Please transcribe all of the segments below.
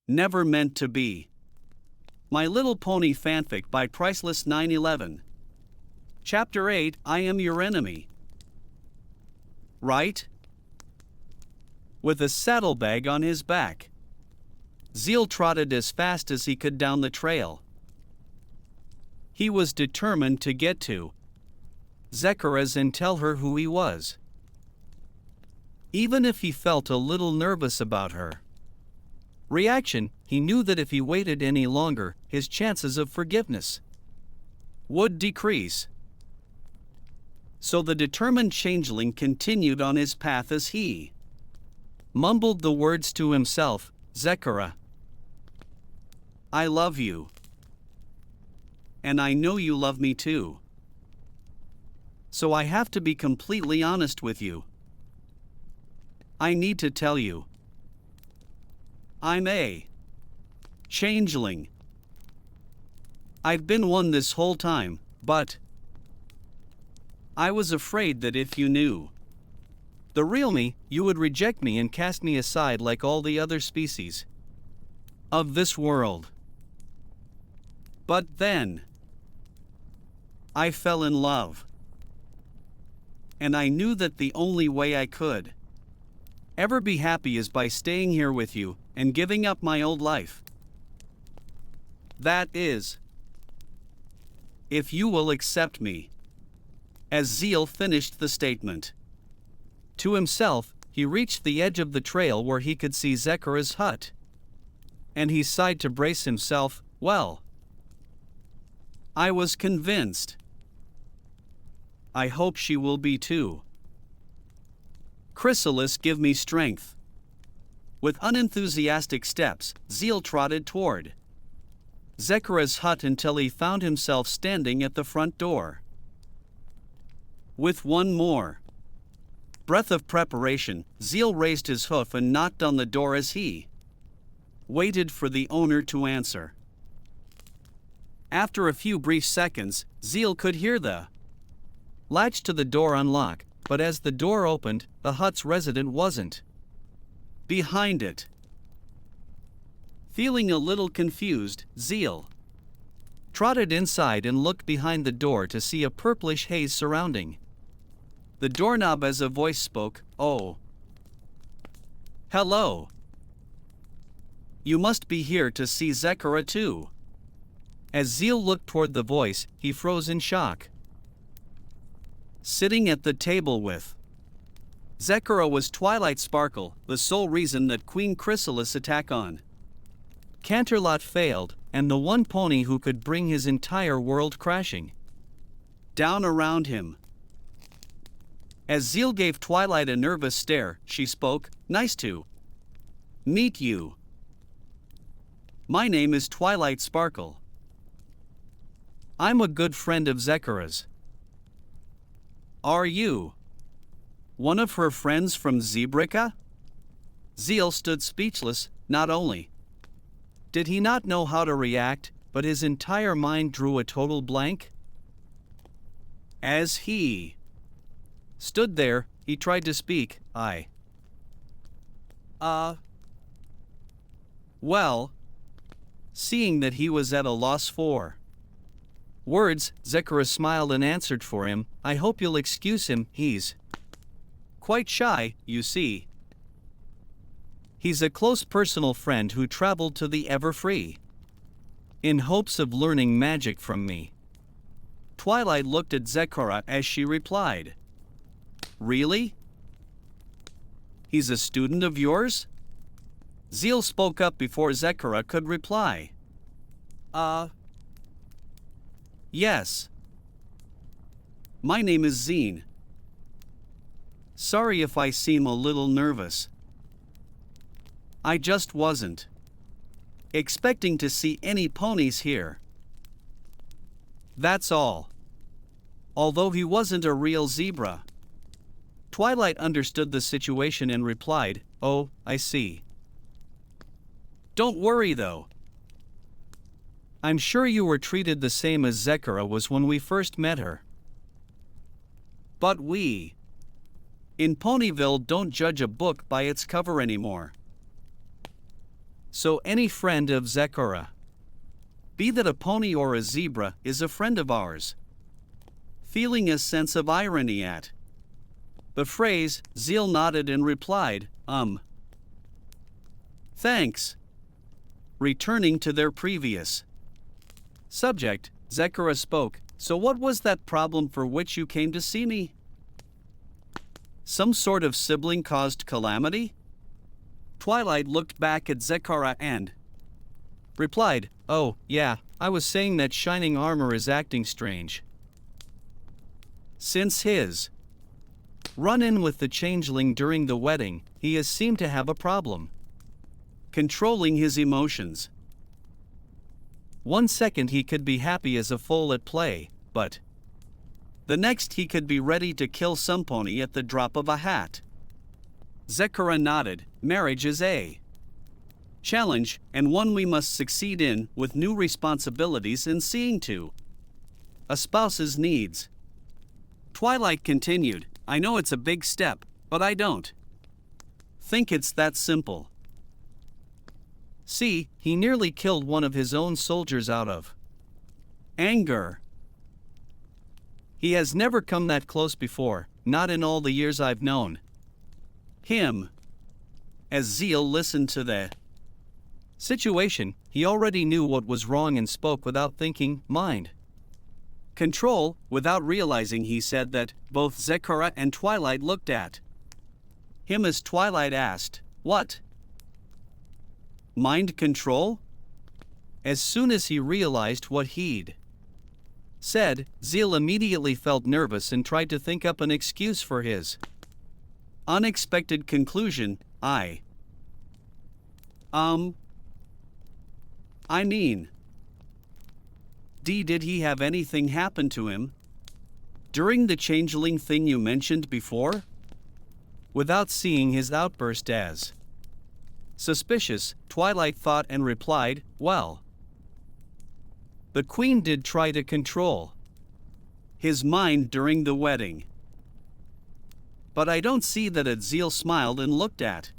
Never meant to be. My Little Pony Fanfic by Priceless 911. Chapter 8, I Am Your Enemy. Right? With a saddlebag on his back, Zeil trotted as fast as he could down the trail. He was determined to get to Zekara's and tell her who he was, even if he felt a little nervous about her reaction. He knew that if he waited any longer, his chances of forgiveness would decrease. So the determined changeling continued on his path as he mumbled the words to himself. Zekara, I love you. And I know you love me too. So I have to be completely honest with you. I need to tell you, I'm a changeling. I've been one this whole time, but I was afraid that if you knew the real me, you would reject me and cast me aside like all the other species of this world. But then I fell in love. And I knew that the only way I could ever be happy is by staying here with you and giving up my old life. That is, if you will accept me. As Zeil finished the statement to himself, he reached the edge of the trail where he could see Zekara's hut. And he sighed to brace himself. Well, I was convinced. I hope she will be too. Chrysalis, give me strength. With unenthusiastic steps, Zeil trotted toward Zekara's hut until he found himself standing at the front door. With one more breath of preparation, Zeil raised his hoof and knocked on the door as he waited for the owner to answer. After a few brief seconds, Zeil could hear the latch to the door unlock, but as the door opened, the hut's resident wasn't behind it. Feeling a little confused, Zeil trotted inside and looked behind the door to see a purplish haze surrounding the doorknob as a voice spoke. Oh. Hello. You must be here to see Zekara too. As Zeil looked toward the voice, he froze in shock. Sitting at the table with Zekara was Twilight Sparkle, the sole reason that Queen Chrysalis' attack on Canterlot failed, and the one pony who could bring his entire world crashing down around him. As Zeil gave Twilight a nervous stare, she spoke. Nice to meet you. My name is Twilight Sparkle. I'm a good friend of Zekara's. Are you one of her friends from Zebrica? Zeil stood speechless. Not only did he not know how to react, but his entire mind drew a total blank. As he stood there, he tried to speak. Well, seeing that he was at a loss for words, Zekara smiled and answered for him. I hope you'll excuse him, he's quite shy, you see. He's a close personal friend who traveled to the Everfree in hopes of learning magic from me. Twilight looked at Zekara as she replied. Really? He's a student of yours? Zeil spoke up before Zekara could reply. Yes. My name is Zein. Sorry if I seem a little nervous. I just wasn't expecting to see any ponies here. That's all. Although he wasn't a real zebra. Twilight understood the situation and replied, Oh, I see. Don't worry though. I'm sure you were treated the same as Zekara was when we first met her. But we in Ponyville don't judge a book by its cover anymore. So any friend of Zekora, be that a pony or a zebra, is a friend of ours. Feeling a sense of irony at the phrase, Zeil nodded and replied, Thanks. Returning to their previous subject, Zekora spoke, So what was that problem for which you came to see me? Some sort of sibling-caused calamity? Twilight looked back at Zekora and replied, Oh, yeah, I was saying that shining armor is acting strange. Since his run-in with the changeling during the wedding, he has seemed to have a problem controlling his emotions. 1 second he could be happy as a foal at play, but the next he could be ready to kill some pony at the drop of a hat. Zekora nodded. Marriage is a challenge, and one we must succeed in, with new responsibilities and seeing to a spouse's needs. Twilight continued, I know it's a big step, but I don't think it's that simple. See, he nearly killed one of his own soldiers out of anger. He has never come that close before, not in all the years I've known him. As Zeil listened to the situation, he already knew what was wrong and spoke without thinking, mind control. Without realizing, he said that both Zekora and Twilight looked at him as Twilight asked, What? Mind control? As soon as he realized what he'd said, Zeil immediately felt nervous and tried to think up an excuse for his unexpected conclusion. I mean, did he have anything happen to him during the changeling thing you mentioned before? Without seeing his outburst as suspicious, Twilight thought and replied, Well, the queen did try to control his mind during the wedding. But I don't see that. Zeil smiled and looked at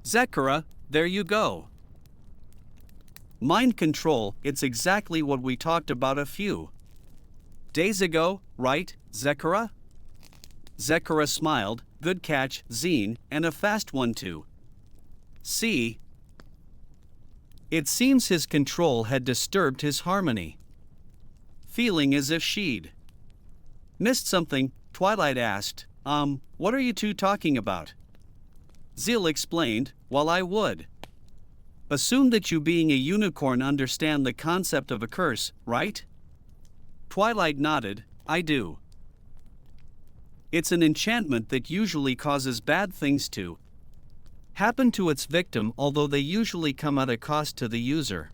Zekora. There you go. Mind control, it's exactly what we talked about a few days ago, right, Zekora? Zekora smiled, good catch, Zine, and a fast one too. See? It seems his control had disturbed his harmony. Feeling as if she'd missed something, Twilight asked, what are you two talking about? Zeil explained, Well, I would assume that you being a unicorn understand the concept of a curse, right? Twilight nodded, I do. It's an enchantment that usually causes bad things to happen to its victim, although they usually come at a cost to the user.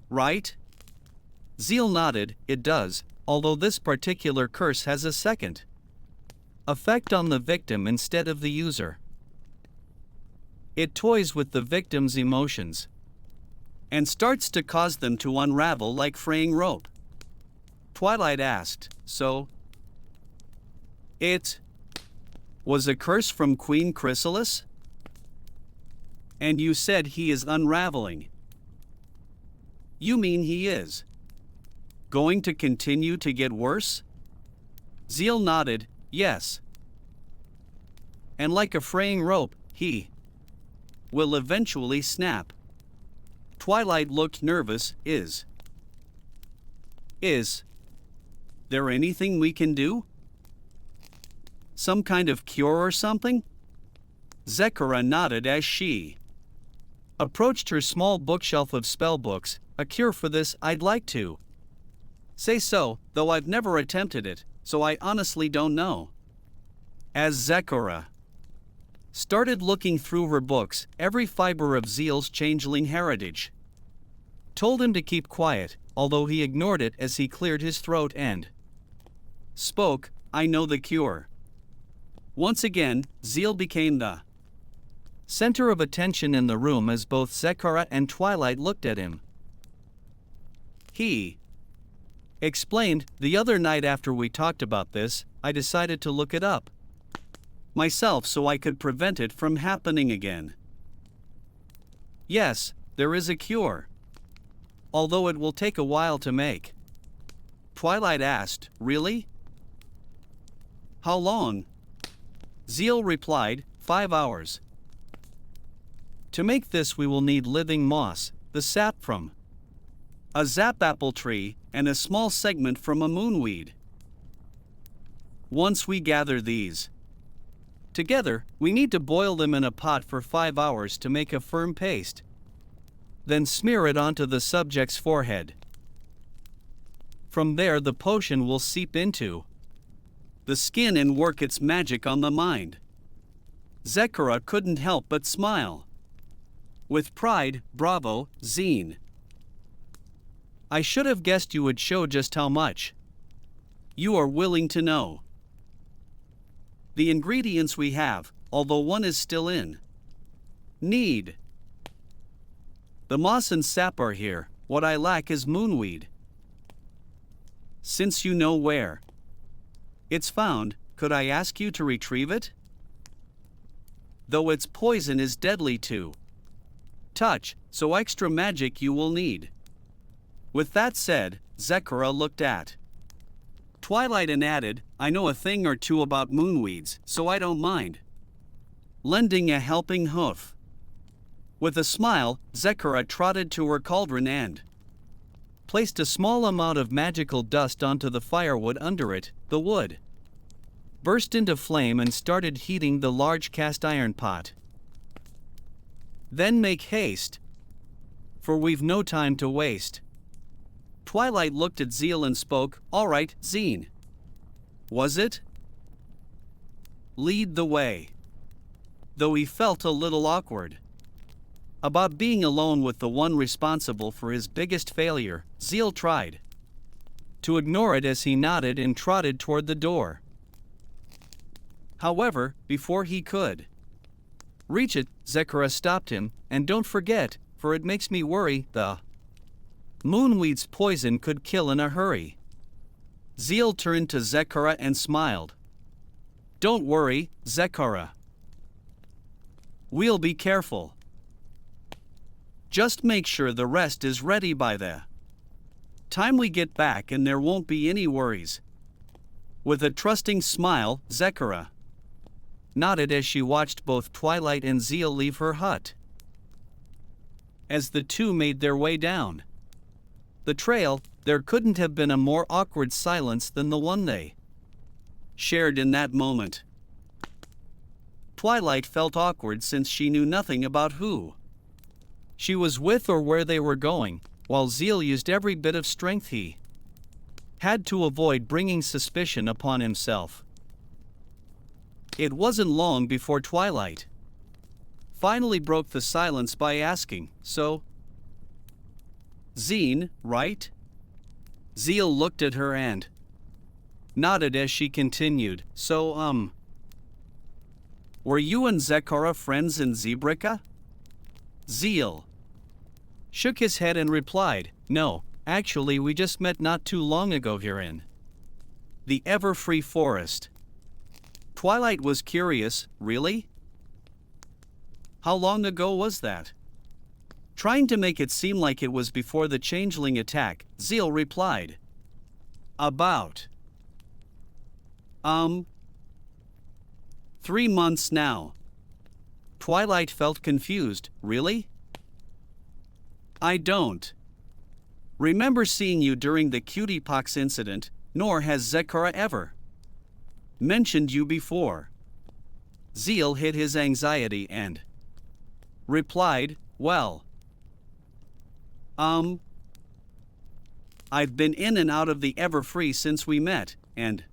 Right? Zeil nodded, it does, although this particular curse has a second effect on the victim instead of the user. It toys with the victim's emotions and starts to cause them to unravel like fraying rope. Twilight asked, So? It was a curse from Queen Chrysalis? And you said he is unraveling. You mean he is going to continue to get worse? Zeil nodded, yes. And like a fraying rope, he will eventually snap. Twilight looked nervous. Is there anything we can do? Some kind of cure or something? Zekora nodded as she approached her small bookshelf of spellbooks. A cure for this, I'd like to say so, though I've never attempted it, so I honestly don't know. As Zekora started looking through her books, every fiber of Zeil's changeling heritage told him to keep quiet, although he ignored it as he cleared his throat and spoke, I know the cure. Once again, Zeil became the center of attention in the room as both Zekora and Twilight looked at him. He explained, the other night after we talked about this, I decided to look it up myself so I could prevent it from happening again. Yes, there is a cure. Although it will take a while to make. Twilight asked, Really? How long? Zeil replied, 5 hours. To make this we will need living moss, the sap from a zap apple tree, and a small segment from a moonweed. Once we gather these together, we need to boil them in a pot for 5 hours to make a firm paste. Then smear it onto the subject's forehead. From there the potion will seep into the skin and work its magic on the mind. Zekara couldn't help but smile. With pride, bravo, Zein. I should have guessed you would show just how much you are willing to know. The ingredients we have, although one is still in need. The moss and sap are here, what I lack is moonweed. Since you know where it's found, could I ask you to retrieve it? Though its poison is deadly to touch, so extra magic you will need. With that said, Zekara looked at Twilight and added, I know a thing or two about moonweeds, so I don't mind lending a helping hoof. With a smile, Zekara trotted to her cauldron and placed a small amount of magical dust onto the firewood under it. The wood burst into flame and started heating the large cast iron pot. Then make haste, for we've no time to waste. Twilight looked at Zeil and spoke, All right, Zein. Was it? Lead the way. Though he felt a little awkward about being alone with the one responsible for his biggest failure, Zeil tried to ignore it as he nodded and trotted toward the door. However, before he could reach it, Zekara stopped him, and don't forget, for it makes me worry, the moonweed's poison could kill in a hurry. Zeil turned to Zekara and smiled. Don't worry, Zekara. We'll be careful. Just make sure the rest is ready by the time we get back and there won't be any worries. With a trusting smile, Zekara nodded as she watched both Twilight and Zeil leave her hut. As the two made their way down the trail, there couldn't have been a more awkward silence than the one they shared in that moment. Twilight felt awkward since she knew nothing about who she was with or where they were going, while Zeil used every bit of strength he had to avoid bringing suspicion upon himself. It wasn't long before Twilight finally broke the silence by asking, So, Zein, right? Zeil looked at her and nodded as she continued, So, were you and Zekara friends in Zebrica? Zeil shook his head and replied, No, actually we just met not too long ago here in the Everfree Forest. Twilight was curious, Really? How long ago was that? Trying to make it seem like it was before the changeling attack, Zeil replied, About 3 months now. Twilight felt confused, Really? I don't remember seeing you during the cutie pox incident, nor has Zekara ever mentioned you before. Zeil hid his anxiety and replied, Well, I've been in and out of the Everfree since we met, and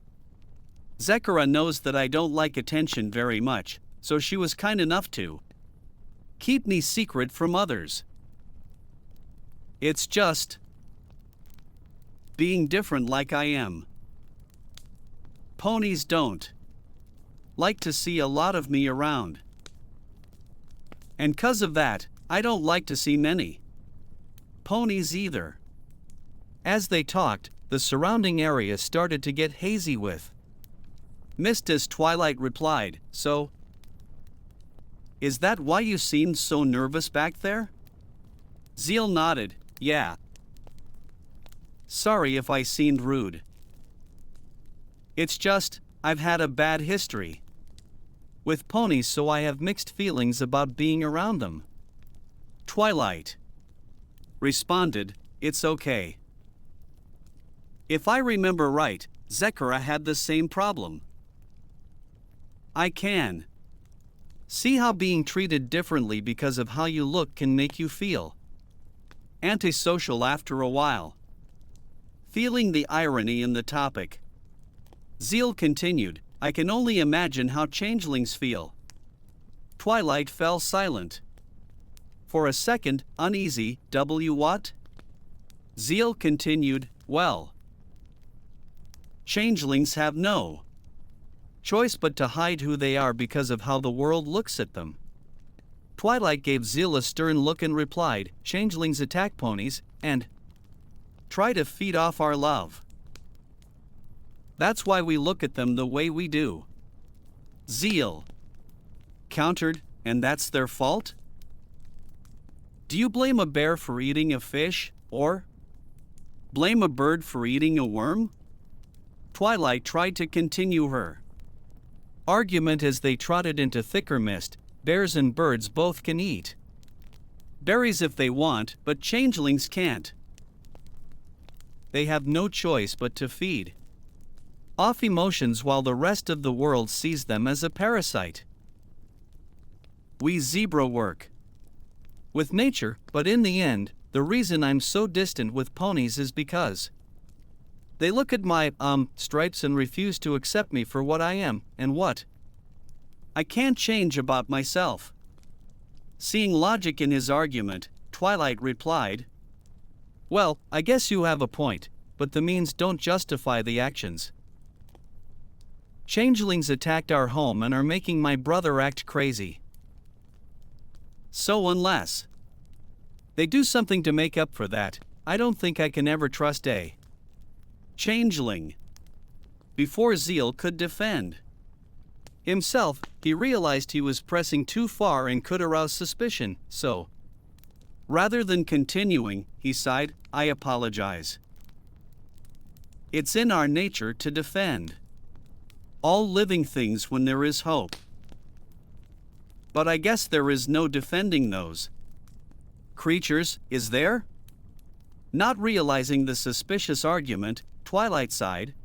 Zekara knows that I don't like attention very much, so she was kind enough to keep me secret from others. It's just being different like I am. Ponies don't like to see a lot of me around. And 'cause of that, I don't like to see many ponies either. As they talked, the surrounding area started to get hazy with mist as Twilight replied, So, is that why you seemed so nervous back there? Zeil nodded, yeah. Sorry if I seemed rude. It's just, I've had a bad history with ponies, so I have mixed feelings about being around them. Twilight responded, it's okay. If I remember right, Zekara had the same problem. I can see how being treated differently because of how you look can make you feel antisocial after a while. Feeling the irony in the topic, Zeil continued, I can only imagine how changelings feel. Twilight fell silent. For a second, uneasy, what? Zeil continued, well, changelings have no choice but to hide who they are because of how the world looks at them. Twilight gave Zeil a stern look and replied, changelings attack ponies, and try to feed off our love. That's why we look at them the way we do. Zeil countered, and that's their fault? Do you blame a bear for eating a fish, or blame a bird for eating a worm? Twilight tried to continue her argument as they trotted into thicker mist. Bears and birds both can eat berries if they want, but changelings can't. They have no choice but to feed off emotions while the rest of the world sees them as a parasite. We zebra work with nature, but in the end, the reason I'm so distant with ponies is because they look at my stripes and refuse to accept me for what I am and what I can't change about myself. Seeing logic in his argument, Twilight replied, well, I guess you have a point, but the means don't justify the actions. Changelings attacked our home and are making my brother act crazy. So unless they do something to make up for that, I don't think I can ever trust a changeling. Before Zeil could defend himself, he realized he was pressing too far and could arouse suspicion, so rather than continuing, he sighed, I apologize. It's in our nature to defend all living things when there is hope. But I guess there is no defending those creatures, is there? Not realizing the suspicious argument, Twilight sighed.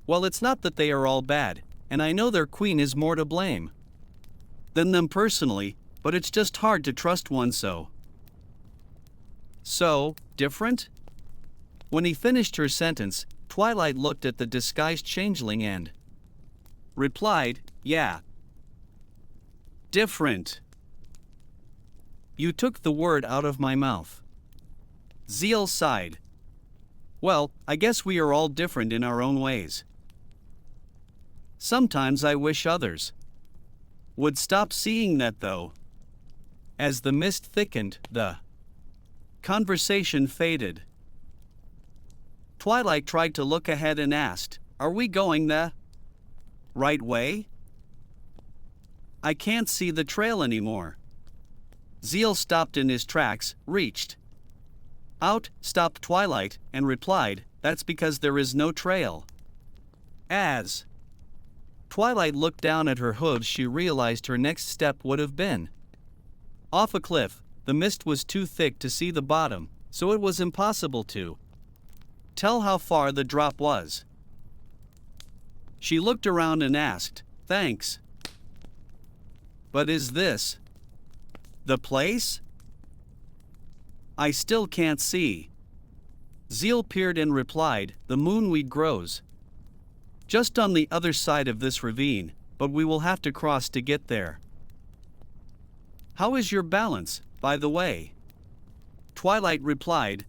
Well, it's not that they are all bad, and I know their queen is more to blame than them personally, but it's just hard to trust one so different? When he finished her sentence, Twilight looked at the disguised changeling and replied, yeah. Different. You took the word out of my mouth. Zeil sighed. Well, I guess we are all different in our own ways. Sometimes I wish others would stop seeing that though. As the mist thickened, the conversation faded. Twilight tried to look ahead and asked, are we going the right way? I can't see the trail anymore. Zeil stopped in his tracks, reached out, stopped Twilight, and replied, that's because there is no trail. As Twilight looked down at her hooves, she realized her next step would have been off a cliff. The mist was too thick to see the bottom, so it was impossible to tell how far the drop was. She looked around and asked, thanks. But is this the place? I still can't see. Zeil peered and replied, the moonweed grows just on the other side of this ravine, but we will have to cross to get there. How is your balance, by the way? Twilight replied,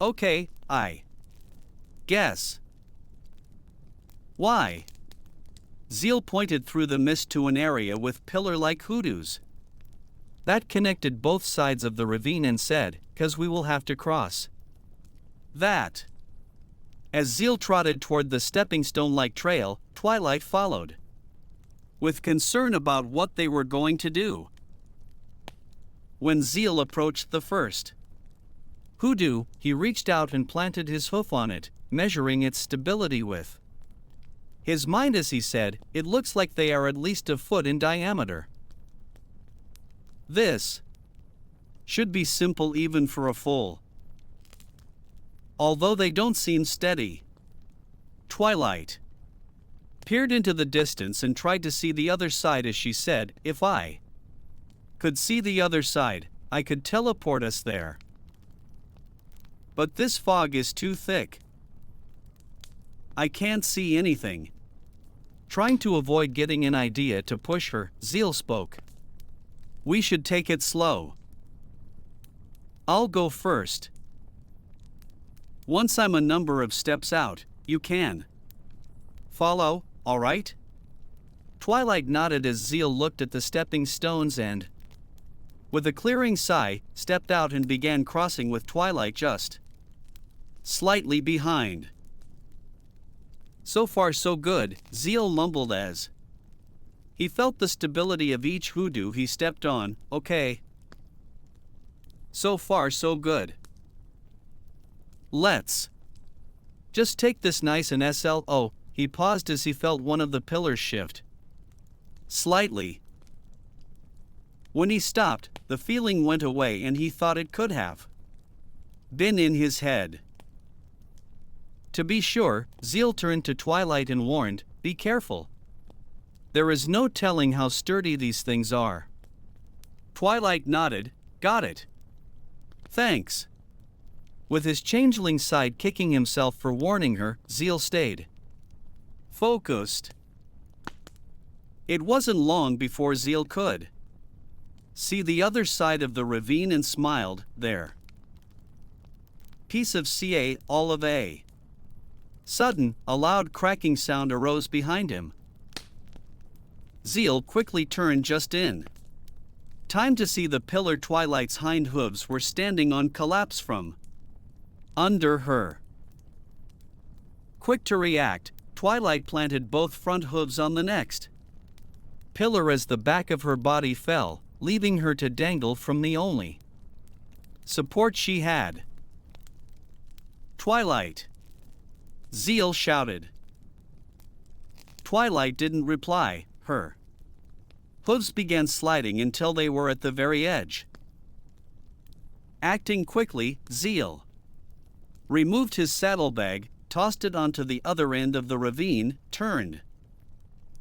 okay, I guess. Why? Zeil pointed through the mist to an area with pillar-like hoodoos that connected both sides of the ravine and said, 'cause we will have to cross that. As Zeil trotted toward the stepping stone-like trail, Twilight followed, with concern about what they were going to do. when Zeil approached the first hoodoo, he reached out and planted his hoof on it, measuring its stability with his mind as he said, "It looks like they are at least a foot in diameter. This should be simple even for a foal. Although they don't seem steady." Twilight peered into the distance and tried to see the other side as she said, "If I could see the other side, I could teleport us there. But this fog is too thick. I can't see anything." Trying to avoid getting an idea to push her, Zeil spoke. "We should take it slow. I'll go first. Once I'm a number of steps out, you can follow, all right?" Twilight nodded as Zeil looked at the stepping stones and, with a clearing sigh, stepped out and began crossing with Twilight just slightly behind. "So far so good," Zeil mumbled as he felt the stability of each hoodoo he stepped on. "Okay. So far so good. Let's just take this nice and slow." He paused as he felt one of the pillars shift slightly. When he stopped, the feeling went away and he thought it could have been in his head. To be sure, Zeil turned to Twilight and warned, "Be careful. There is no telling how sturdy these things are." Twilight nodded, "Got it. Thanks." With his changeling side kicking himself for warning her, Zeil stayed focused. It wasn't long before Zeil could see the other side of the ravine and smiled, "There. Piece of ca all of a." Sudden, a loud cracking sound arose behind him. Zeil quickly turned just in time to see the pillar Twilight's hind hooves were standing on collapse from under her. Quick to react, Twilight planted both front hooves on the next pillar as the back of her body fell, leaving her to dangle from the only support she had. "Twilight!" Zeil shouted. Twilight didn't reply. Her hooves began sliding until they were at the very edge. Acting quickly, Zeil removed his saddlebag, tossed it onto the other end of the ravine, turned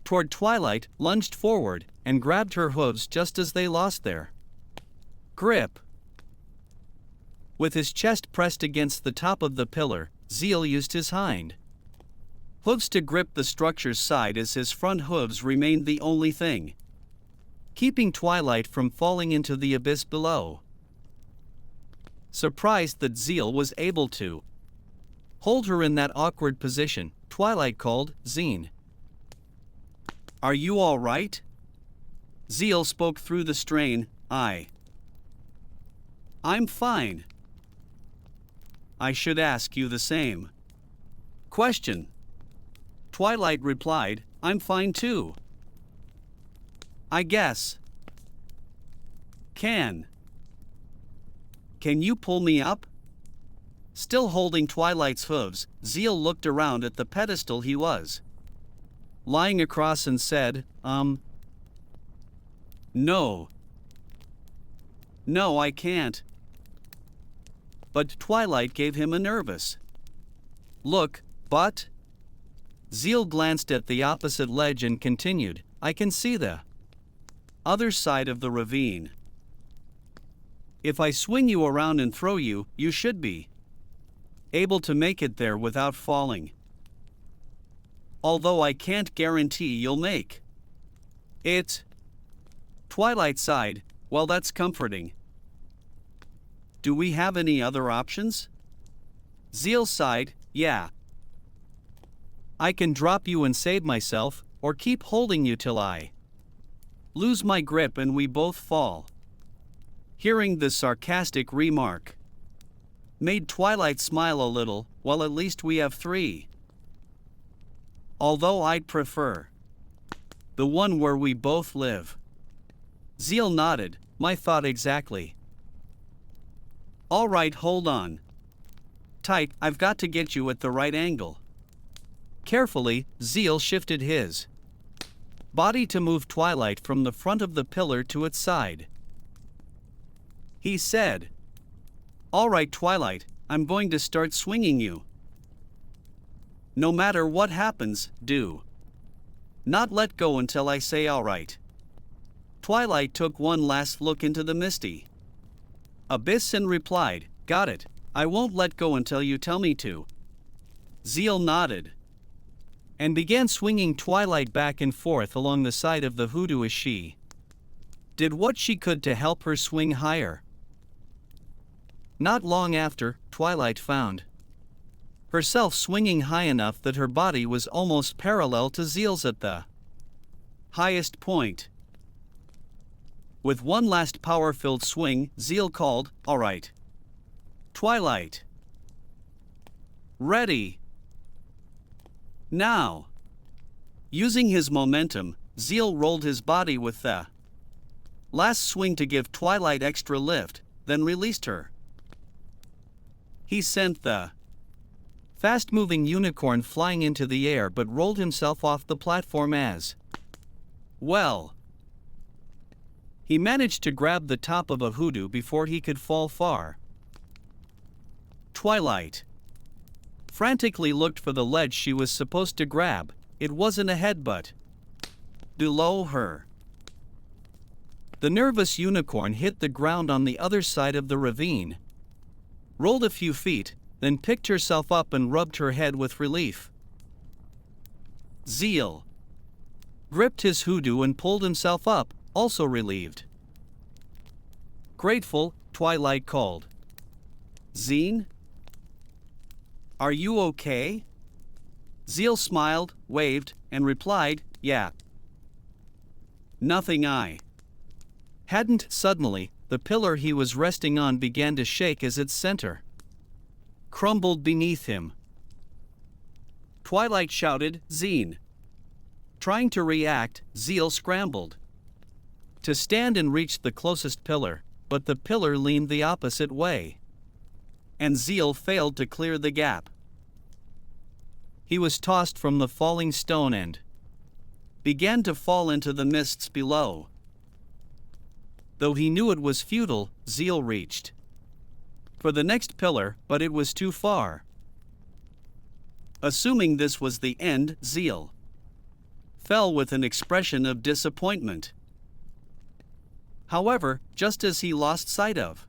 toward Twilight, lunged forward, and grabbed her hooves just as they lost their grip. With his chest pressed against the top of the pillar, Zeil used his hind hooves to grip the structure's side as his front hooves remained the only thing keeping Twilight from falling into the abyss below. Surprised that Zeil was able to hold her in that awkward position, Twilight called, "Zine. Are you all right?" Zeil spoke through the strain, I'm fine. I should ask you the same question." Twilight replied, "I'm fine too. I guess. Can you pull me up?" Still holding Twilight's hooves, Zeil looked around at the pedestal he was lying across and said, No, I can't." But Twilight gave him a nervous look, "But?" Zeil glanced at the opposite ledge and continued, "I can see the other side of the ravine. If I swing you around and throw you, you should be able to make it there without falling. Although I can't guarantee you'll make it." Twilight sighed, "Well, that's comforting. Do we have any other options?" Zeil sighed, "Yeah. I can drop you and save myself, or keep holding you till I lose my grip and we both fall." Hearing the sarcastic remark made Twilight smile a little. "Well, at least we have three. Although I'd prefer the one where we both live." Zeil nodded, My thought exactly. All right, hold on. Tight, I've got to get you at the right angle. Carefully, Zeil shifted his body to move Twilight from the front of the pillar to its side. He said, "All right, Twilight, I'm going to start swinging you. No matter what happens, do not let go until I say all right." Twilight took one last look into the misty abyss and replied, "Got it, I won't let go until you tell me to." Zeil nodded and began swinging Twilight back and forth along the side of the hoodoo as she did what she could to help her swing higher. Not long after, Twilight found herself swinging high enough that her body was almost parallel to Zeil's at the highest point. With one last power-filled swing, Zeil called, "All right, Twilight. Ready. Now." Using his momentum, Zeil rolled his body with the last swing to give Twilight extra lift, then released her. He sent the fast-moving unicorn flying into the air but rolled himself off the platform as well. He managed to grab the top of a hoodoo before he could fall far. Twilight frantically looked for the ledge she was supposed to grab. It wasn't ahead but below her. The nervous unicorn hit the ground on the other side of the ravine, rolled a few feet, then picked herself up and rubbed her head with relief. Zeil gripped his hoodoo and pulled himself up, also relieved. Grateful, Twilight called, "Zine? Are you okay?" Zeil smiled, waved, and replied, "Yeah. Nothing I hadn't." Suddenly, the pillar he was resting on began to shake as its center crumbled beneath him. Twilight shouted, "Zine!" Trying to react, Zeil scrambled to stand and reach the closest pillar, but the pillar leaned the opposite way, and Zeil failed to clear the gap. He was tossed from the falling stone and began to fall into the mists below. Though he knew it was futile, Zeil reached for the next pillar, but it was too far. Assuming this was the end, Zeil fell with an expression of disappointment. However, just as he lost sight of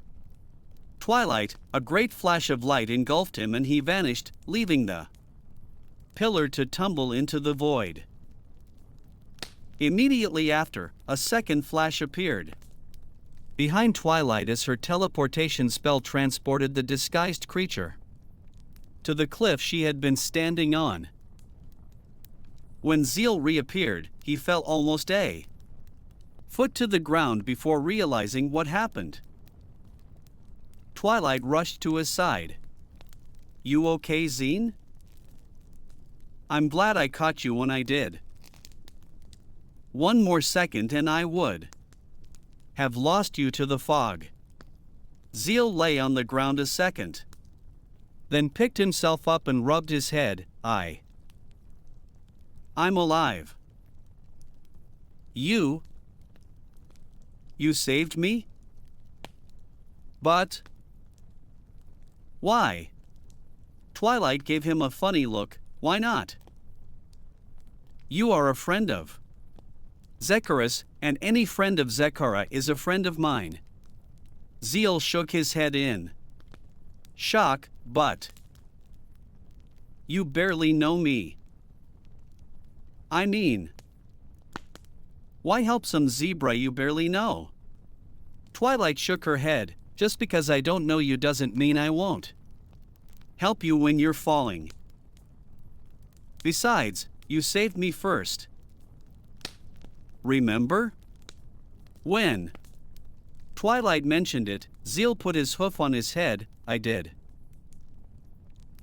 Twilight, a great flash of light engulfed him and he vanished, leaving the pillar to tumble into the void. Immediately after, a second flash appeared behind Twilight as her teleportation spell transported the disguised creature to the cliff she had been standing on. When Zeil reappeared, he fell almost a foot to the ground before realizing what happened. Twilight rushed to his side. "You okay, Zine? I'm glad I caught you when I did. One more second and I would have lost you to the fog." Zeil lay on the ground a second, then picked himself up and rubbed his head. I'm alive. You saved me? But why? Twilight gave him a funny look. Why not? You are a friend of Zecharis, and any friend of Zechara is a friend of mine. Zeil shook his head in shock, but you barely know me. I mean, why help some zebra you barely know? Twilight shook her head. Just because I don't know you doesn't mean I won't help you when you're falling. Besides, you saved me first. Remember? When Twilight mentioned it, Zeil put his hoof on his head. I did.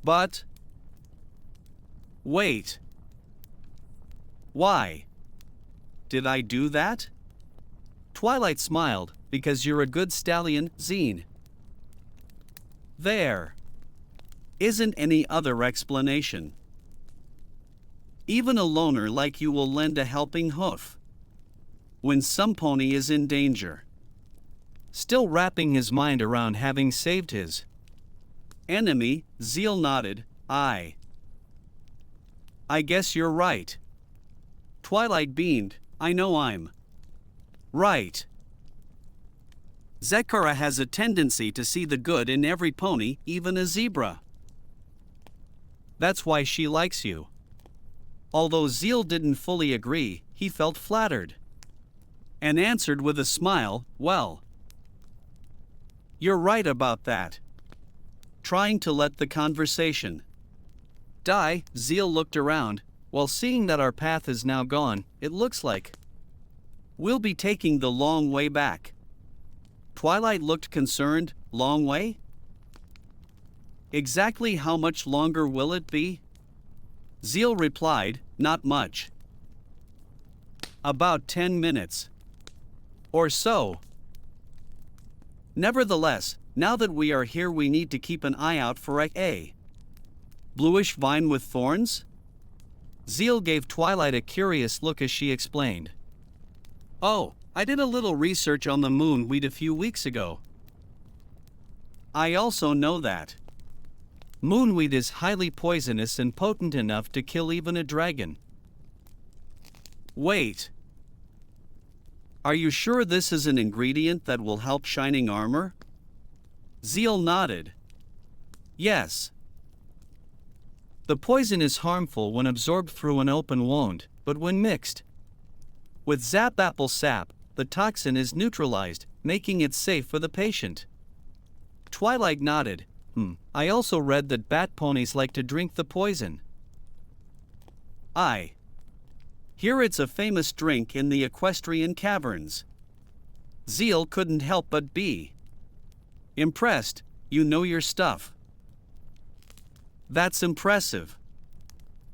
But wait. Why? Did I do that? Twilight smiled. because you're a good stallion, Zein. There isn't any other explanation. Even a loner like you will lend a helping hoof when some pony is in danger. Still wrapping his mind around having saved his enemy, Zeil nodded. I guess you're right. Twilight beamed. I know I'm right. Zekara has a tendency to see the good in every pony, even a zebra. That's why she likes you. Although Zeil didn't fully agree, he felt flattered and answered with a smile, well, you're right about that. Trying to let the conversation die, Zeil looked around. Well, seeing that our path is now gone, it looks like we'll be taking the long way back. Twilight looked concerned. Long way? Exactly how much longer will it be? Zeil replied, not much. About 10 minutes. Or so. Nevertheless, now that we are here, we need to keep an eye out for a bluish vine with thorns? Zeil gave Twilight a curious look as she explained. Oh, I did a little research on the moonweed a few weeks ago. I also know that moonweed is highly poisonous and potent enough to kill even a dragon. Wait. Are you sure this is an ingredient that will help shining armor? Zeil nodded. Yes. The poison is harmful when absorbed through an open wound, but when mixed with zap apple sap, the toxin is neutralized, making it safe for the patient. Twilight nodded. I also read that bat ponies like to drink the poison. I hear it's a famous drink in the equestrian caverns. Zeil couldn't help but be impressed. You know your stuff. That's impressive.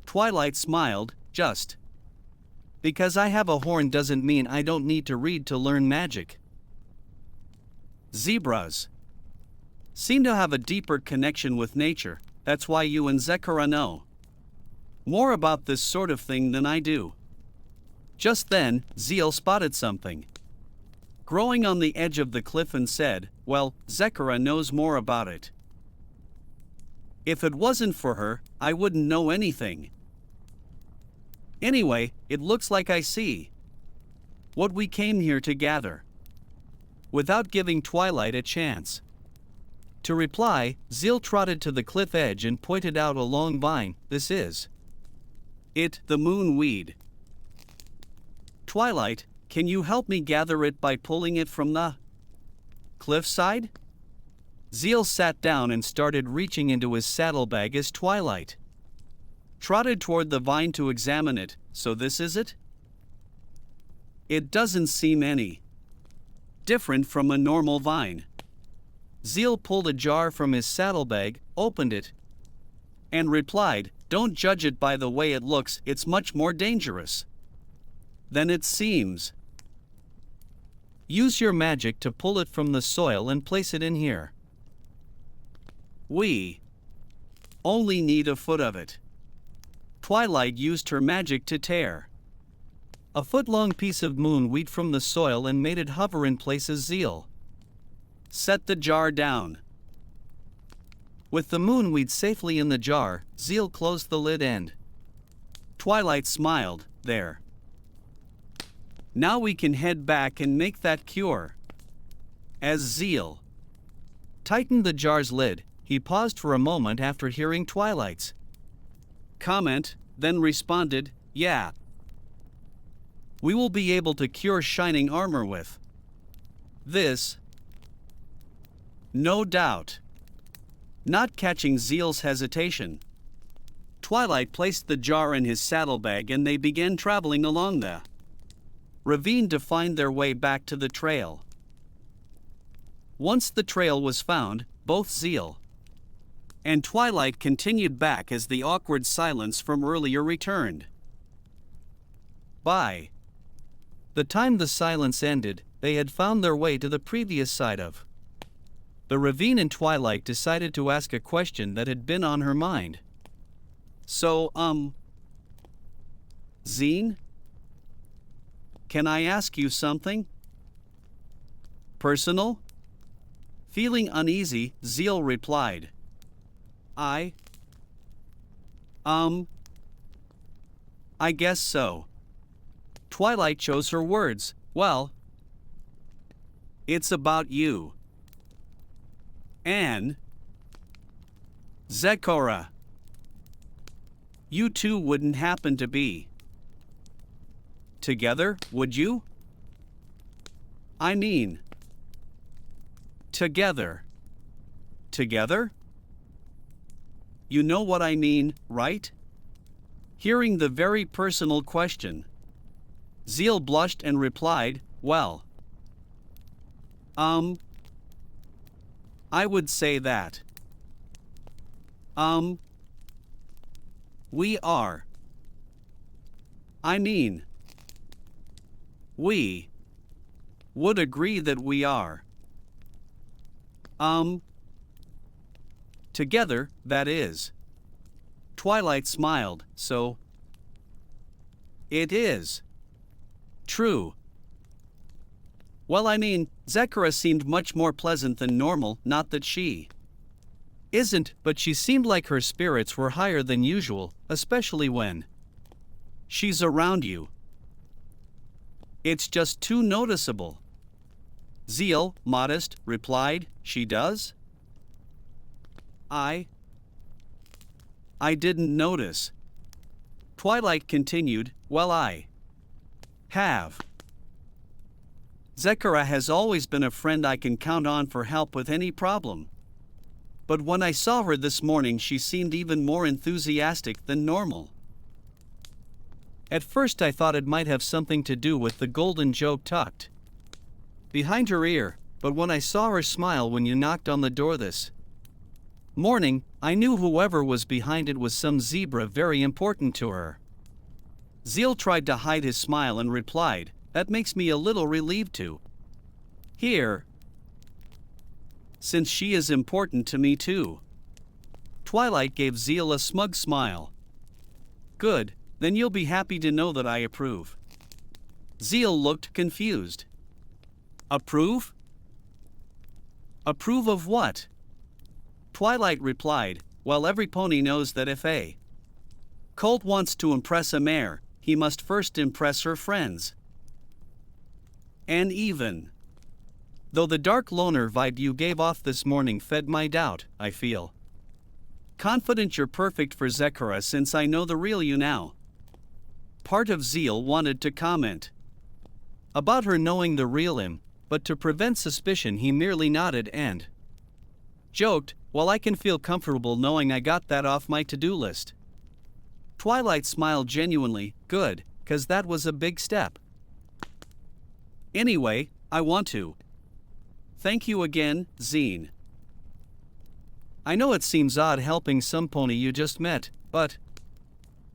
Twilight smiled. Just because I have a horn doesn't mean I don't need to read to learn magic. Zebras seem to have a deeper connection with nature. That's why you and Zekara know more about this sort of thing than I do. Just then, Zeil spotted something growing on the edge of the cliff and said, well, Zekara knows more about it. If it wasn't for her, I wouldn't know anything. Anyway, it looks like I see what we came here to gather. Without giving Twilight a chance to reply, Zeil trotted to the cliff edge and pointed out a long vine. This is it, the moonweed. Twilight, can you help me gather it by pulling it from the cliffside? Zeil sat down and started reaching into his saddlebag as Twilight trotted toward the vine to examine it. So this is it? It doesn't seem any different from a normal vine. Zeil pulled a jar from his saddlebag, opened it, and replied, don't judge it by the way it looks, it's much more dangerous than it seems. Use your magic to pull it from the soil and place it in here. We only need a foot of it. Twilight used her magic to tear a foot-long piece of moonweed from the soil and made it hover in place as Zeil set the jar down. With the moonweed safely in the jar, Zeil closed the lid and Twilight smiled. There. Now we can head back and make that cure. As Zeil tightened the jar's lid, he paused for a moment after hearing Twilight's comment, then responded, yeah. We will be able to cure shining armor with this. No doubt. Not catching Zeil's hesitation, Twilight placed the jar in his saddlebag and they began traveling along the ravine to find their way back to the trail. Once the trail was found, both Zeil and Twilight continued back as the awkward silence from earlier returned. By the time the silence ended, they had found their way to the previous side of the ravine, and Twilight decided to ask a question that had been on her mind. So, Zine? Can I ask you something? Personal? Feeling uneasy, Zeil replied. I guess so. Twilight chose her words. Well, it's about you. And Zekora. You two wouldn't happen to be together, would you? I mean, together. Together? You know what I mean, right? Hearing the very personal question, Zeil blushed and replied, well, I would say that. We are. I mean, we would agree that we are. Together, that is. Twilight smiled, so it is true. Well, I mean, Zekora seemed much more pleasant than normal, not that she isn't, but she seemed like her spirits were higher than usual, especially when she's around you. It's just too noticeable. Zeil, modest, replied, she does? I didn't notice. Twilight continued, well, I have. Zekora has always been a friend I can count on for help with any problem. But when I saw her this morning, she seemed even more enthusiastic than normal. At first I thought it might have something to do with the golden joke tucked behind her ear, but when I saw her smile when you knocked on the door this morning, I knew whoever was behind it was some zebra very important to her. Zeil tried to hide his smile and replied, that makes me a little relieved to hear, since she is important to me too. Twilight gave Zeil a smug smile. Good, then you'll be happy to know that I approve. Zeil looked confused. Approve? Approve of what? Twilight replied, well, every pony knows that if a colt wants to impress a mare, he must first impress her friends. And even though the dark loner vibe you gave off this morning fed my doubt, I feel confident you're perfect for Zekora since I know the real you now. Part of Zeil wanted to comment about her knowing the real him, but to prevent suspicion he merely nodded and joked, well, I can feel comfortable knowing I got that off my to-do list. Twilight smiled genuinely, good, 'cause that was a big step. Anyway, I want to thank you again, Zine. I know it seems odd helping some pony you just met, but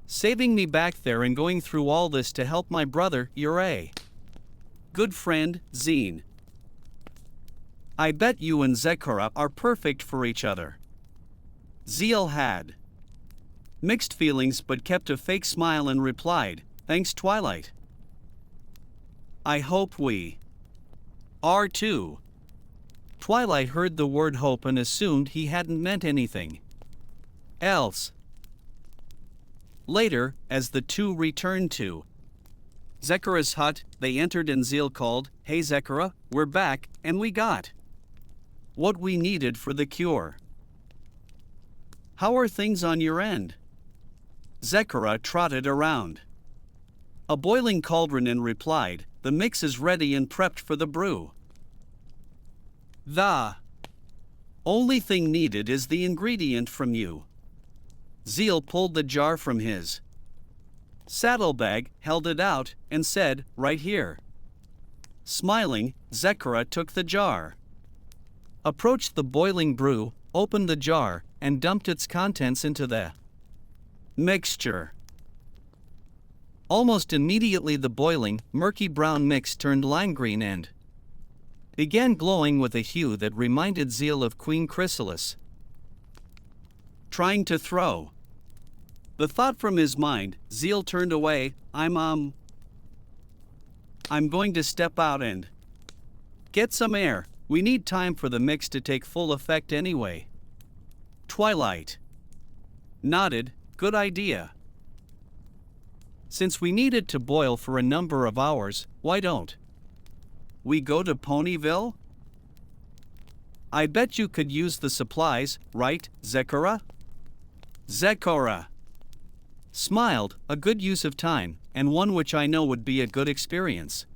saving me back there and going through all this to help my brother, you're a good friend, Zine. I bet you and Zekora are perfect for each other. Zeil had mixed feelings but kept a fake smile and replied, thanks, Twilight. I hope we are too. Twilight heard the word hope and assumed he hadn't meant anything else. Later, as the two returned to Zekora's hut, they entered and Zeil called, hey Zekora, we're back, and we got what we needed for the cure. How are things on your end? Zekora trotted around a boiling cauldron and replied, the mix is ready and prepped for the brew. The only thing needed is the ingredient from you. Zeil pulled the jar from his saddlebag, held it out, and said, right here. Smiling, Zekora took the jar, approached the boiling brew, opened the jar, and dumped its contents into the mixture. Almost immediately the boiling, murky brown mix turned lime green and began glowing with a hue that reminded Zeil of Queen Chrysalis. Trying to throw the thought from his mind, Zeil turned away. I'm going to step out and get some air. We need time for the mix to take full effect anyway. Twilight nodded. Good idea. Since we need it to boil for a number of hours, why don't we go to Ponyville? I bet you could use the supplies, right, Zekora? Zekora smiled, a good use of time, and one which I know would be a good experience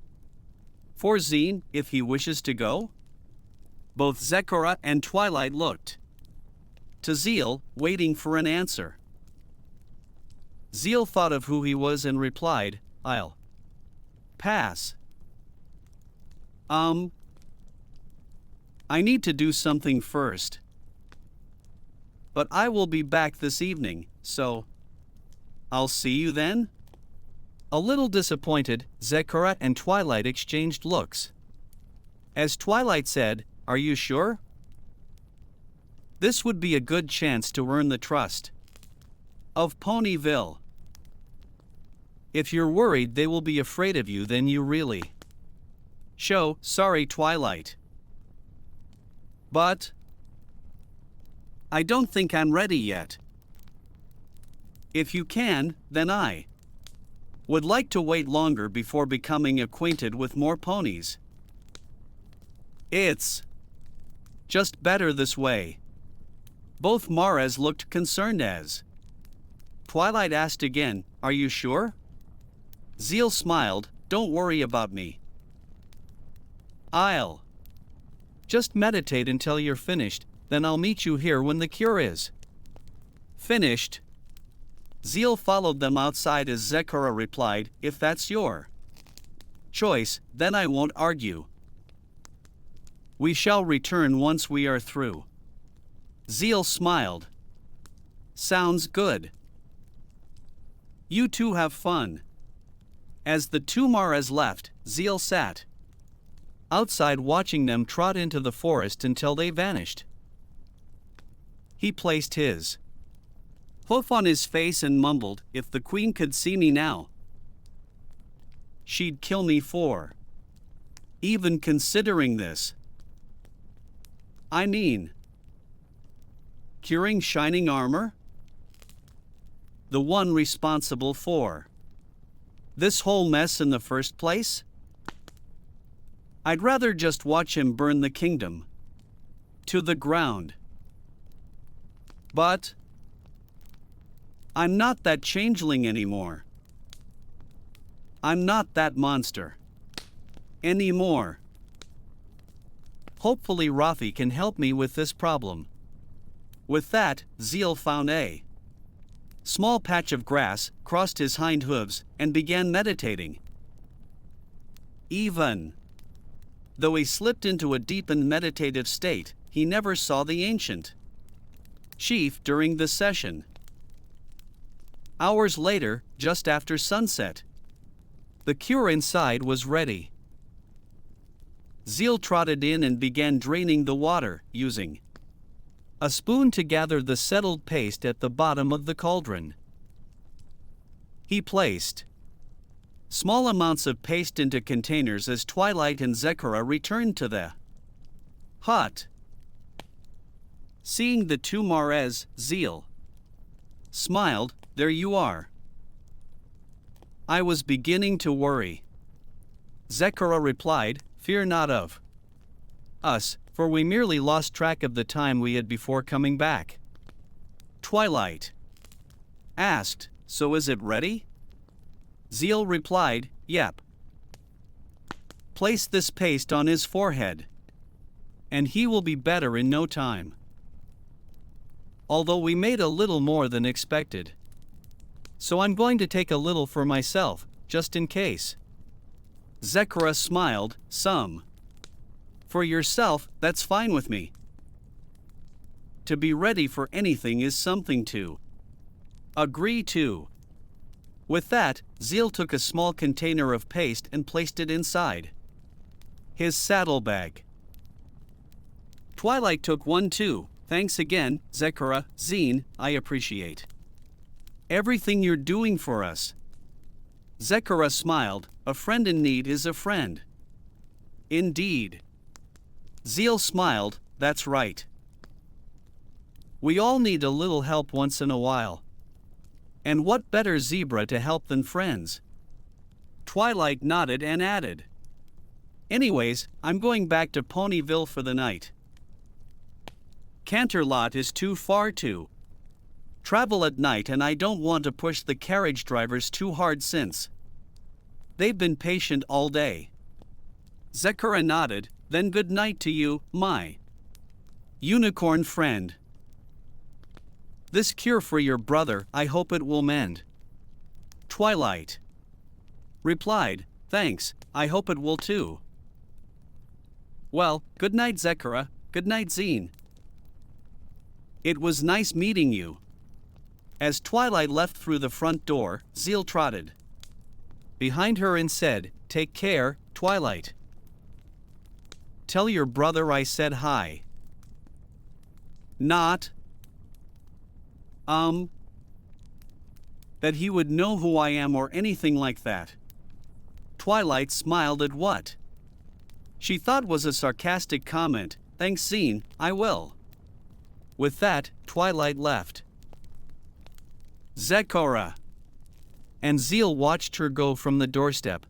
for Zine, if he wishes to go. Both Zekora and Twilight looked to Zeil, waiting for an answer. Zeil thought of who he was and replied, I'll pass. I need to do something first. But I will be back this evening, so I'll see you then? A little disappointed, Zekora and Twilight exchanged looks. As Twilight said, Are you sure? This would be a good chance to earn the trust of Ponyville. If you're worried they will be afraid of you, then you really sorry, Twilight. But I don't think I'm ready yet. If you can, then I would like to wait longer before becoming acquainted with more ponies. It's just better this way. Both Mares looked concerned as Twilight asked again, Are you sure? Zeil smiled, Don't worry about me. I'll just meditate until you're finished, then I'll meet you here when the cure is finished. Zeil followed them outside as Zekora replied, If that's your choice, then I won't argue. We shall return once we are through. Zeil smiled. Sounds good. You two have fun. As the two Mares left, Zeil sat outside watching them trot into the forest until they vanished. He placed his hoof on his face and mumbled, If the queen could see me now, she'd kill me for even considering this. I mean, curing shining armor? The one responsible for this whole mess in the first place? I'd rather just watch him burn the kingdom to the ground. But I'm not that changeling anymore. I'm not that monster anymore. Hopefully Rafi can help me with this problem. With that, Zeil found a small patch of grass, crossed his hind hooves, and began meditating. Even though he slipped into a deepened meditative state, he never saw the ancient chief during the session. Hours later, just after sunset, the cure inside was ready. Zeil trotted in and began draining the water, using a spoon to gather the settled paste at the bottom of the cauldron. He placed small amounts of paste into containers as Twilight and Zekora returned to the hut. Seeing the two Mares, Zeil smiled, There you are. I was beginning to worry. Zekora replied, Fear not of us, for we merely lost track of the time we had before coming back. Twilight asked, So is it ready? Zeil replied, Yep. Place this paste on his forehead, and he will be better in no time. Although we made a little more than expected. So I'm going to take a little for myself, just in case. Zekora smiled, Some. For yourself, that's fine with me. To be ready for anything is something to agree to. With that, Zeil took a small container of paste and placed it inside his saddlebag. Twilight took one too. Thanks again, Zekara, Zine, I appreciate everything you're doing for us. Zekara smiled, a friend in need is a friend. Indeed. Zeil smiled, that's right. We all need a little help once in a while. And what better zebra to help than friends? Twilight nodded and added. Anyways, I'm going back to Ponyville for the night. Canterlot is too far to travel at night, and I don't want to push the carriage drivers too hard since they've been patient all day. Zekara nodded, then good night to you, my unicorn friend. This cure for your brother, I hope it will mend. Twilight replied, thanks, I hope it will too. Well, good night, Zekara, good night, Zine. It was nice meeting you. As Twilight left through the front door, Zeil trotted behind her and said, take care, Twilight. Tell your brother I said hi. Not that he would know who I am or anything like that. Twilight smiled at what she thought was a sarcastic comment. Thanks, Zine, I will. With that, Twilight left. Zekara and Zeil watched her go from the doorstep.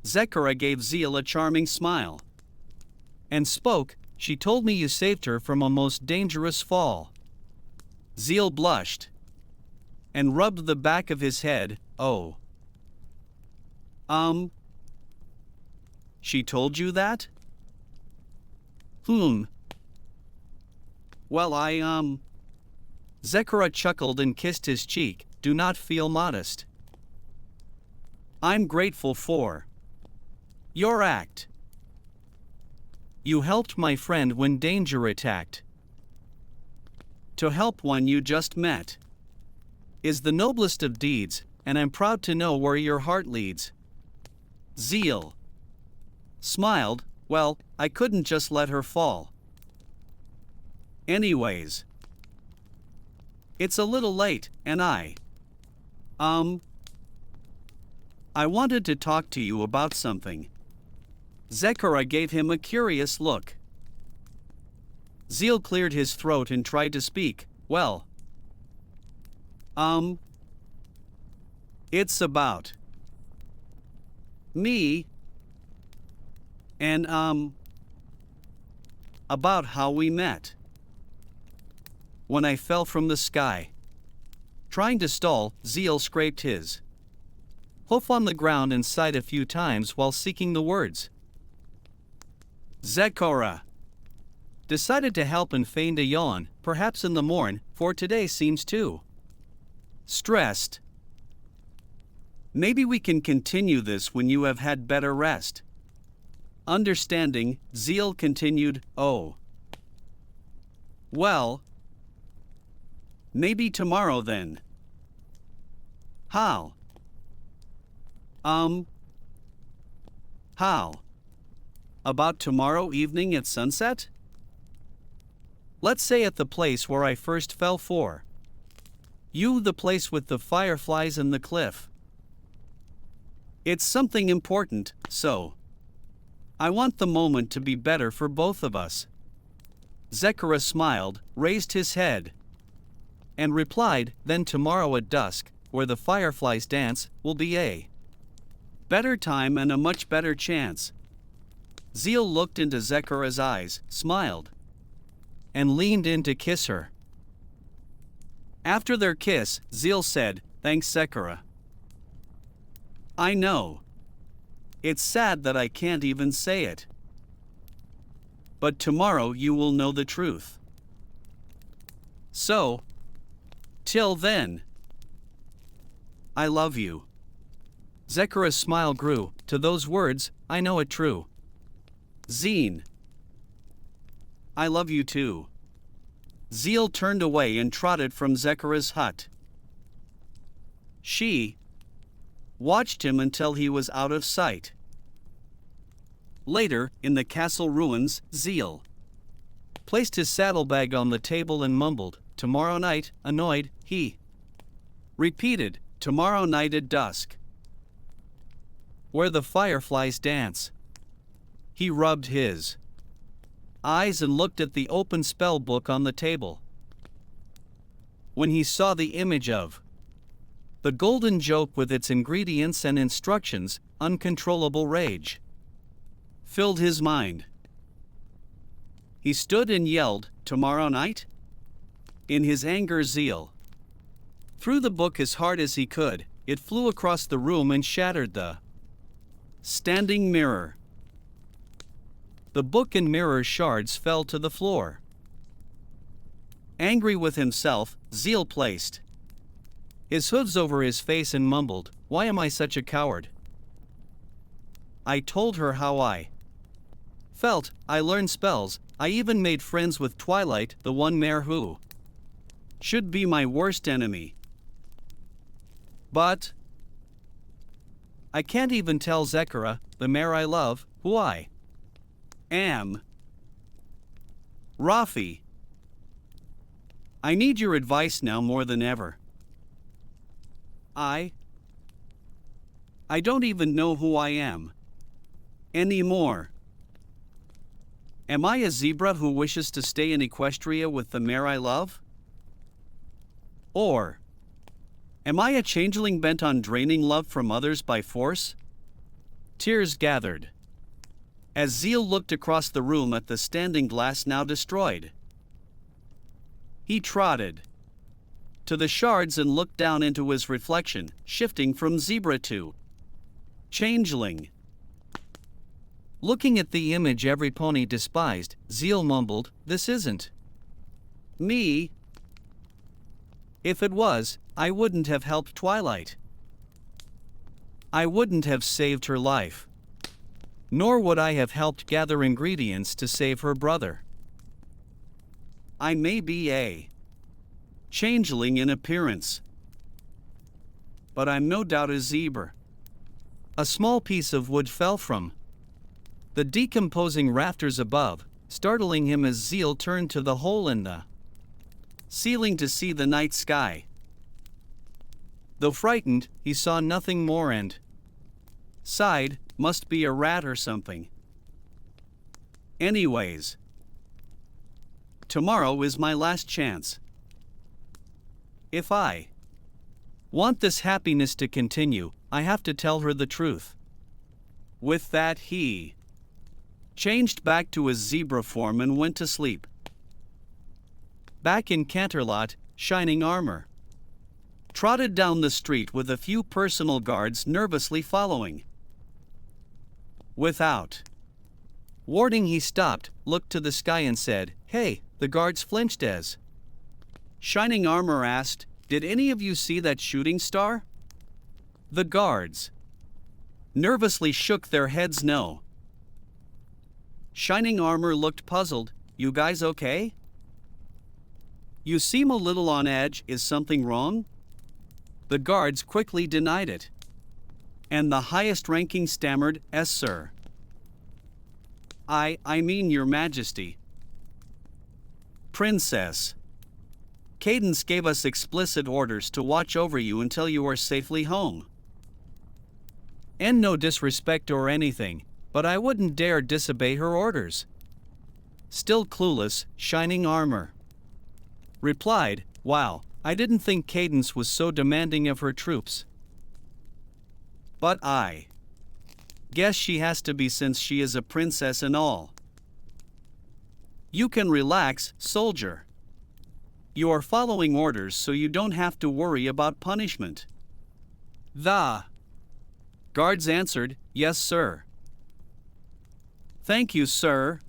Zekara gave Zeil a charming smile and spoke, she told me you saved her from a most dangerous fall. Zeil blushed and rubbed the back of his head. Oh. She told you that? Well, Zekara chuckled and kissed his cheek. Do not feel modest. I'm grateful for your act. You helped my friend when danger attacked. To help one you just met is the noblest of deeds, and I'm proud to know where your heart leads. Zeil smiled, well, I couldn't just let her fall. Anyways, it's a little late, and I wanted to talk to you about something. Zekara gave him a curious look. Zeil cleared his throat and tried to speak. Well, it's about me and, about how we met. When I fell from the sky. Trying to stall, Zeil scraped his hoof on the ground and sighed a few times while seeking the words. Zekara decided to help and feigned a yawn, perhaps in the morn, for today seems too stressed. Maybe we can continue this when you have had better rest. Understanding, Zeil continued, oh. Well, maybe tomorrow then. How? How? About tomorrow evening at sunset? Let's say at the place where I first fell for you, the place with the fireflies and the cliff. It's something important, so I want the moment to be better for both of us. Zekara smiled, raised his head, and replied, then tomorrow at dusk, where the fireflies dance, will be a better time and a much better chance. Zeil looked into Zekara's eyes, smiled, and leaned in to kiss her. After their kiss, Zeil said, thanks, Zekara. I know. It's sad that I can't even say it. But tomorrow you will know the truth. So, till then, I love you. Zekara's smile grew. To those words, I know it true. Zine, I love you too. Zeil turned away and trotted from Zekara's hut. She watched him until he was out of sight. Later, in the castle ruins, Zeil placed his saddlebag on the table and mumbled, "Tomorrow night," annoyed, he repeated, "Tomorrow night at dusk, where the fireflies dance." He rubbed his eyes and looked at the open spell book on the table. When he saw the image of the golden joke with its ingredients and instructions, uncontrollable rage filled his mind. He stood and yelled, "Tomorrow night?" In his anger, Zeil threw the book as hard as he could. It flew across the room and shattered the standing mirror. The book and mirror shards fell to the floor. Angry with himself, Zeil placed his hooves over his face and mumbled, "Why am I such a coward? I told her how I felt, I learned spells, I even made friends with Twilight, the one mare who should be my worst enemy. But I can't even tell Zekara, the mare I love, who I am. Rafi, I need your advice now more than ever. I don't even know who I am anymore. Am I a zebra who wishes to stay in Equestria with the mare I love? Or am I a changeling bent on draining love from others by force?" Tears gathered as Zeil looked across the room at the standing glass now destroyed. He trotted to the shards and looked down into his reflection, shifting from zebra to changeling. Looking at the image every pony despised, Zeil mumbled, "This isn't me. If it was, I wouldn't have helped Twilight. I wouldn't have saved her life. Nor would I have helped gather ingredients to save her brother. I may be a changeling in appearance, but I'm no doubt a zebra." A small piece of wood fell from the decomposing rafters above, startling him as Zeil turned to the hole in the ceiling to see the night sky. Though frightened, he saw nothing more and sighed, "Must be a rat or something. Anyways, tomorrow is my last chance. If I want this happiness to continue, I have to tell her the truth." With that, he changed back to his zebra form and went to sleep. Back in Canterlot, Shining Armor trotted down the street with a few personal guards nervously following. Without warning, he stopped, looked to the sky and said, "Hey." The guards flinched as Shining Armor asked, "Did any of you see that shooting star?" The guards nervously shook their heads no. Shining Armor looked puzzled. "You guys okay? You seem a little on edge, is something wrong?" The guards quickly denied it. And the highest ranking stammered, "Yes, sir. I mean, Your Majesty. Princess Cadence gave us explicit orders to watch over you until you are safely home. And no disrespect or anything, but I wouldn't dare disobey her orders." Still clueless, Shining Armor replied, "Wow, I didn't think Cadence was so demanding of her troops. But I guess she has to be since she is a princess and all. You can relax, soldier. You are following orders so you don't have to worry about punishment." The guards answered, "Yes, sir." "Thank you, sir."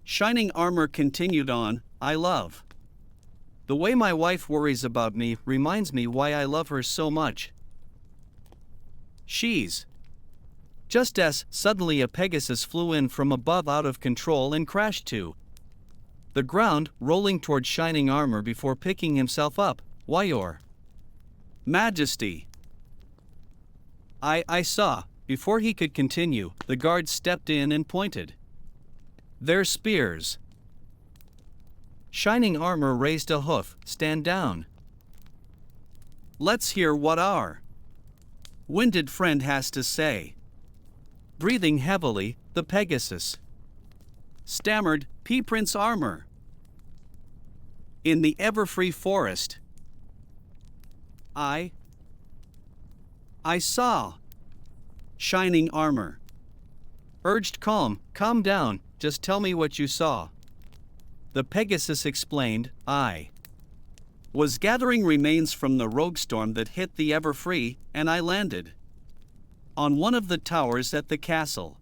Shining Armor continued on, "I love the way my wife worries about me, reminds me why I love her so much. She's just as." Suddenly a Pegasus flew in from above out of control and crashed to the ground, rolling toward Shining Armor before picking himself up. "Why, Your Majesty." I saw." Before he could continue, the guards stepped in and pointed their spears Shining Armor raised a hoof. Stand down. Let's hear what our winded friend has to say. Breathing heavily, the Pegasus stammered, Prince Armor. In the Everfree Forest, I saw Shining Armor. Urged calm down, just tell me what you saw. The Pegasus explained, I was gathering remains from the rogue storm that hit the Everfree, and I landed on one of the towers at the castle.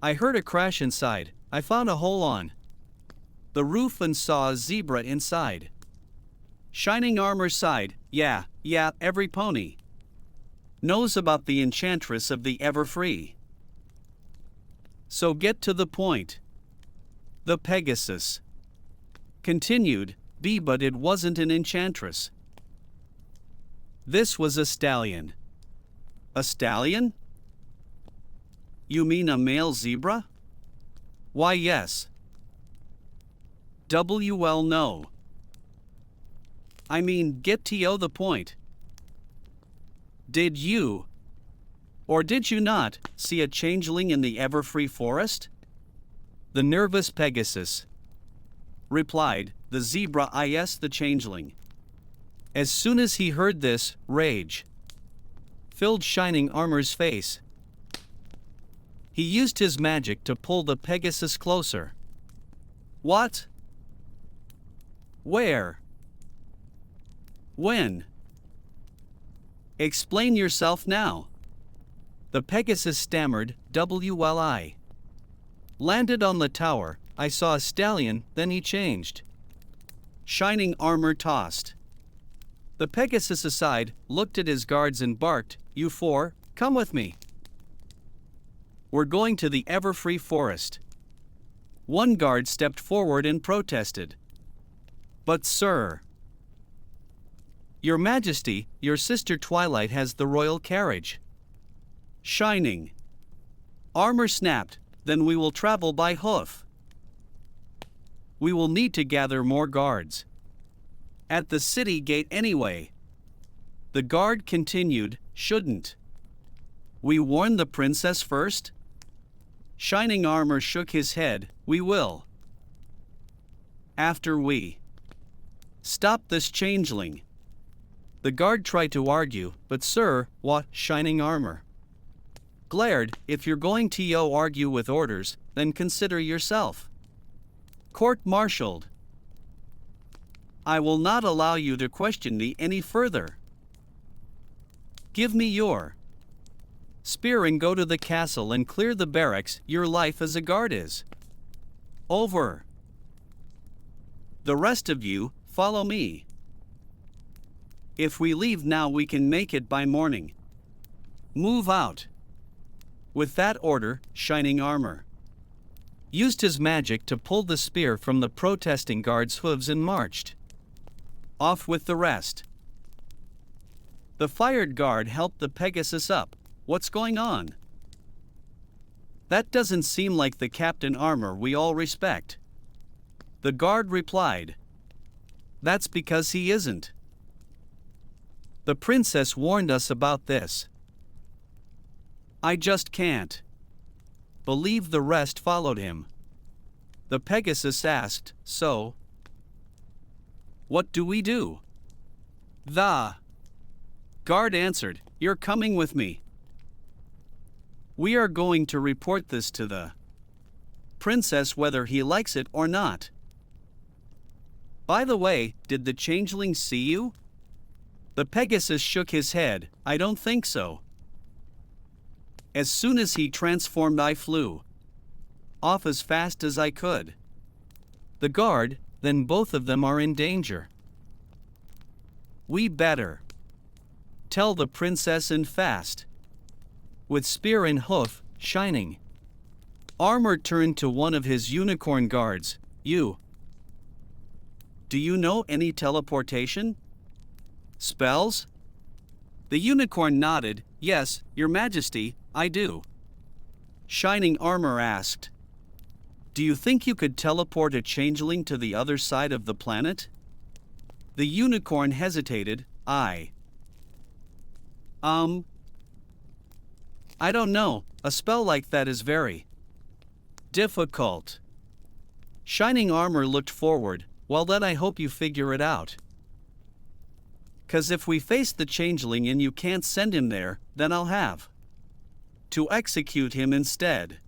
I heard a crash inside. I found a hole on the roof and saw a zebra inside. Shining Armor sighed, yeah, every pony knows about the enchantress of the Everfree. So get to the point. The Pegasus continued, but it wasn't an enchantress. This was a stallion. A stallion? You mean a male zebra? Why, yes. Well, no. I mean, get to the point. Did you, or did you not, see a changeling in the Everfree Forest? The nervous Pegasus replied, the zebra is the changeling. As soon as he heard this, rage filled Shining Armor's face. He used his magic to pull the Pegasus closer. What? Where? When? Explain yourself now. The Pegasus stammered, well, I landed on the tower, I saw a stallion, then he changed. Shining Armor tossed the Pegasus aside, looked at his guards and barked, you four, come with me. We're going to the Everfree Forest. One guard stepped forward and protested. But sir, Your Majesty, your sister Twilight has the royal carriage. Shining Armor snapped, then we will travel by hoof. We will need to gather more guards at the city gate anyway. The guard continued, shouldn't we warn the princess first? Shining Armor shook his head, we will. After we stop this changeling. The guard tried to argue, but sir, what? Shining Armor glared, if you're going to argue with orders, then consider yourself court-martialed. I will not allow you to question me any further. Give me your spear and go to the castle and clear the barracks. Your life as a guard is over. The rest of you, follow me. If we leave now, we can make it by morning. Move out. With that order, Shining Armor used his magic to pull the spear from the protesting guard's hooves and marched off with the rest. The fired guard helped the Pegasus up. What's going on? That doesn't seem like the Captain Armor we all respect. The guard replied. That's because he isn't. The princess warned us about this. I just can't believe the rest followed him. The Pegasus asked, so what do we do? The guard answered, you're coming with me. We are going to report this to the princess whether he likes it or not. By the way, did the changeling see you? The Pegasus shook his head, I don't think so. As soon as he transformed, I flew off as fast as I could. The guard, then both of them are in danger. We better tell the princess and fast. With spear and hoof, Shining Armor turned to one of his unicorn guards. Do you know any teleportation spells? The unicorn nodded, yes, Your Majesty, I do. Shining Armor asked, Do you think you could teleport a changeling to the other side of the planet? The unicorn hesitated. I don't know, a spell like that is very difficult. Shining Armor looked forward. Well, then I hope you figure it out. 'Cause if we face the changeling and you can't send him there, then I'll have to execute him instead.